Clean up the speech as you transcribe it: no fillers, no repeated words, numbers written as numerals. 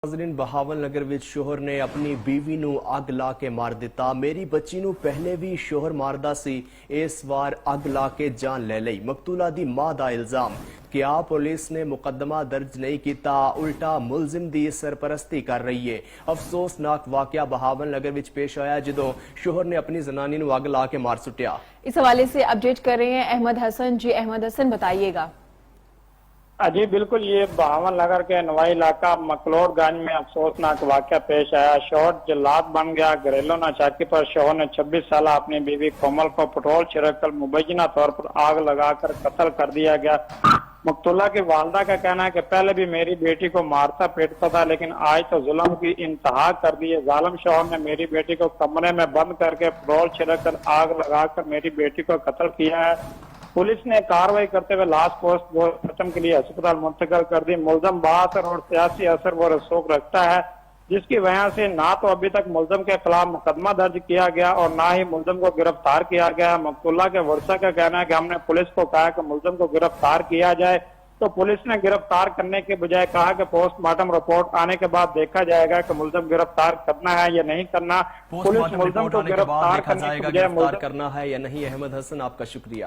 ناظرین بہاول نگر وچ شوہر نے اپنی بیوی نو اگ لا کے مار دیتا۔ میری بچی نو پہلے بھی شوہر ماردا سی، اس وار اگ لا کے جان لے لئی۔ مقتولہ دی ماں دا الزام کیا پولیس نے مقدمہ درج نہیں کیتا، الٹا ملزم دی سرپرستی کر رہی ہے۔ افسوسناک واقعہ بہاول نگر وچ پیش آیا جدوں شوہر نے اپنی زنانی نو اگ لا کے مار سٹیا۔ اس حوالے سے اپڈیٹ کر رہے ہیں احمد حسن۔ جی احمد حسن بتائیے گا۔ جی بالکل، یہ بہاول نگر کے نوائی علاقہ مکلوڑ گنج میں افسوسناک واقعہ پیش آیا۔ شوہر جلاد بن گیا۔ گھریلو ناچاکی پر شوہر نے 26 سالہ اپنی بیوی کومل کو پٹرول چھڑک کر مبینہ طور پر آگ لگا کر قتل کر دیا گیا۔ مقتولہ کی والدہ کا کہنا ہے کہ پہلے بھی میری بیٹی کو مارتا پیٹتا تھا، لیکن آج تو ظلم کی انتہا کر دی ہے۔ ظالم شوہر نے میری بیٹی کو کمرے میں بند کر کے پٹرول چھڑک کر آگ لگا کر میری بیٹی کو قتل کیا ہے۔ پولیس نے کارروائی کرتے ہوئے لاش پوسٹ مارٹم کے لیے ہسپتال منتقل کر دی۔ ملزم بااثر اور سیاسی اثر و رسوخ رکھتا ہے، جس کی وجہ سے نہ تو ابھی تک ملزم کے خلاف مقدمہ درج کیا گیا اور نہ ہی ملزم کو گرفتار کیا گیا۔ مقتولہ کے ورثہ کا کہنا ہے کہ ہم نے پولیس کو کہا کہ ملزم کو گرفتار کیا جائے، تو پولیس نے گرفتار کرنے کے بجائے کہا کہ پوسٹ مارٹم رپورٹ آنے کے بعد دیکھا جائے گا کہ ملزم گرفتار کرنا ہے یا نہیں کرنا۔ پوسٹ مارٹم رپورٹ آنے کے بعد دیکھا جائے گا گرفتار کرنا ہے یا نہیں۔ احمد حسن آپ کا شکریہ۔